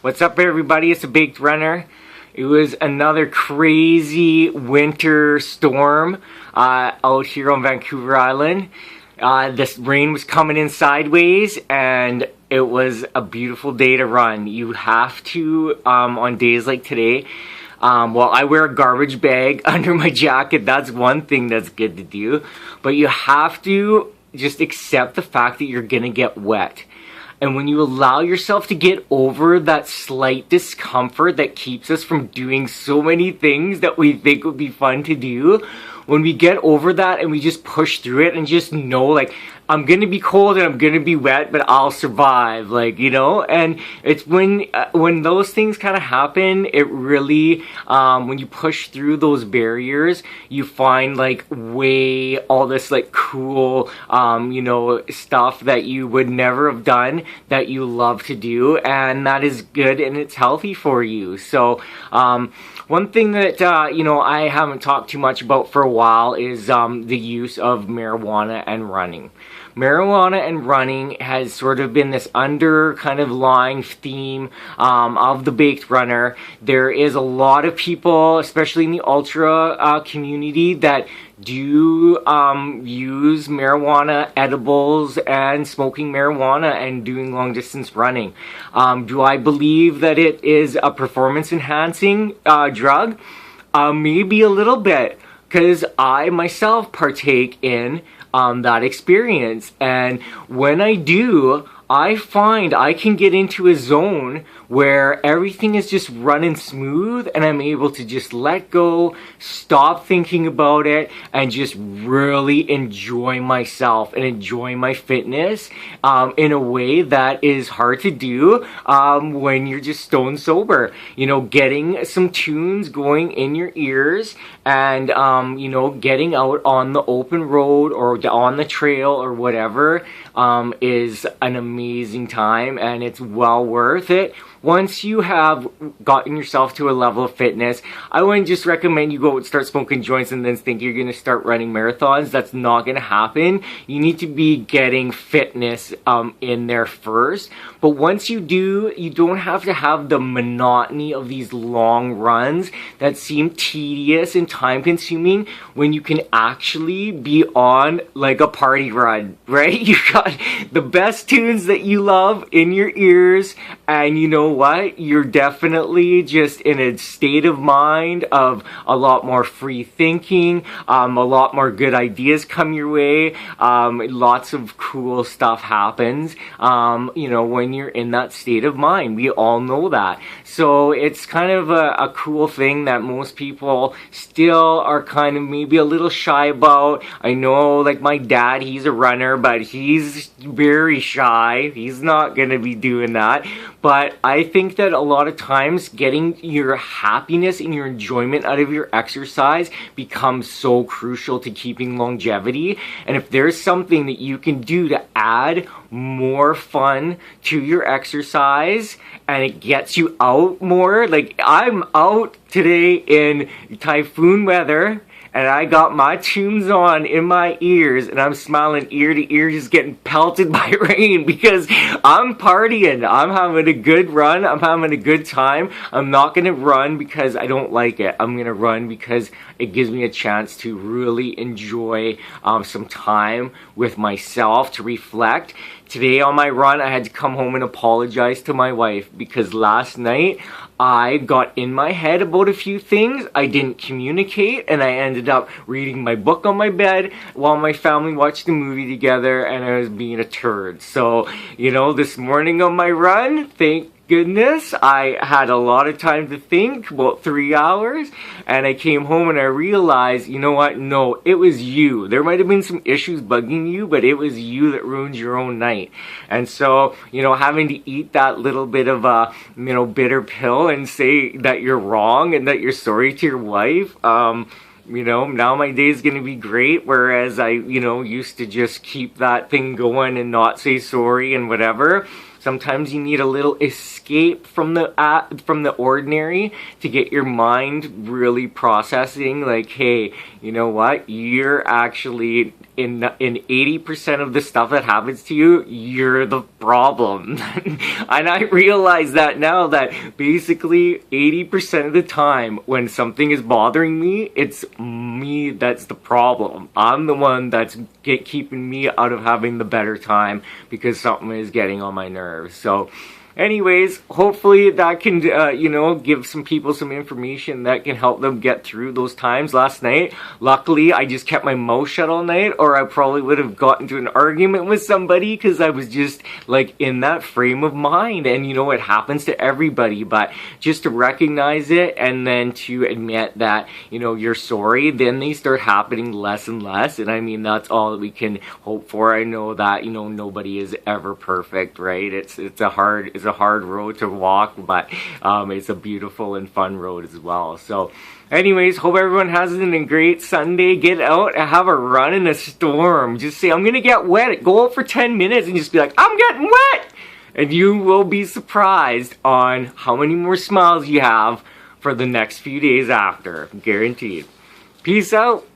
What's up, everybody? It's a Baked Runner. It was another crazy winter storm out here on Vancouver Island. This rain was coming in sideways, and it was a beautiful day to run. You have to, on days like today, well, I wear a garbage bag under my jacket. That's one thing that's good to do. But you have to just accept the fact that you're gonna get wet. And when you allow yourself to get over that slight discomfort that keeps us from doing so many things that we think would be fun to do, when we get over that and we just push through it and just know, like, I'm gonna be cold and I'm gonna be wet, but I'll survive, like, you know? And it's when those things kind of happen, it really, when you push through those barriers, you find, like, all this, like, cool, you know, stuff that you would never have done that you love to do, and that is good and it's healthy for you. So, one thing that, you know, I haven't talked too much about for a while is the use of marijuana and running. Marijuana and running has sort of been this lying theme of the Baked Runner. There is a lot of people, especially in the ultra community, that do use marijuana edibles and smoking marijuana and doing long distance running. Do I believe that it is a performance enhancing drug? Maybe a little bit, because I myself partake in that experience, and when I do, I find I can get into a zone where everything is just running smooth and I'm able to just let go, stop thinking about it, and just really enjoy myself and enjoy my fitness in a way that is hard to do when you're just stone sober. You know, getting some tunes going in your ears and, you know, getting out on the open road or on the trail or whatever is an amazing time, and it's well worth it. Once you have gotten yourself to a level of fitness, I wouldn't just recommend you go and start smoking joints and then think you're going to start running marathons. That's not going to happen. You need to be getting fitness in there first. But once you do, you don't have to have the monotony of these long runs that seem tedious and time consuming when you can actually be on like a party run, right? You got the best tunes that you love in your ears, and you know what? You're definitely just in a state of mind of a lot more free thinking, a lot more good ideas come your way, lots of cool stuff happens, you know, when you're in that state of mind. We all know that. So it's kind of a cool thing that most people still are kind of maybe a little shy about. I know, like, my dad, he's a runner, but he's very shy. He's not gonna be doing that. But I think that a lot of times getting your happiness and your enjoyment out of your exercise becomes so crucial to keeping longevity. And if there's something that you can do to add more fun to your exercise and it gets you out more, like I'm out today in typhoon weather, and I got my tunes on in my ears, and I'm smiling ear to ear, just getting pelted by rain because I'm partying. I'm having a good run. I'm having a good time. I'm not going to run because I don't like it. I'm going to run because it gives me a chance to really enjoy some time with myself, to reflect. Today on my run, I had to come home and apologize to my wife because last night I got in my head about a few things. I didn't communicate, and I ended up reading my book on my bed while my family watched the movie together, and I was being a turd. So, you know, this morning on my run, thank goodness, I had a lot of time to think, about 3 hours, and I came home and I realized, you know what, no, it was you. There might have been some issues bugging you, but it was you that ruined your own night. And so, you know, having to eat that little bit of a, you know, bitter pill and say that you're wrong and that you're sorry to your wife, you know, now my day is going to be great, whereas I, you know, used to just keep that thing going and not say sorry and whatever. Sometimes you need a little escape from the ordinary to get your mind really processing, like, hey, you know what? You're actually in 80% of the stuff that happens to you, you're the problem. And I realize that now, that basically 80% of the time when something is bothering me, it's me that's the problem. I'm the one that's keeping me out of having the better time because something is getting on my nerves. So anyways, hopefully that can, you know, give some people some information that can help them get through those times. Last night, luckily, I just kept my mouth shut all night, or I probably would have gotten into an argument with somebody because I was just, like, in that frame of mind. And, you know, it happens to everybody, but just to recognize it and then to admit that, you know, you're sorry, then they start happening less and less. And I mean, that's all that we can hope for. I know that, you know, nobody is ever perfect, right? It's a hard road to walk, but it's a beautiful and fun road as well. So anyways, hope everyone has a great Sunday. Get out and have a run in a storm. Just say, I'm gonna get wet. Go out for 10 minutes and just be like, I'm getting wet, and you will be surprised on how many more smiles you have for the next few days after. Guaranteed. Peace out.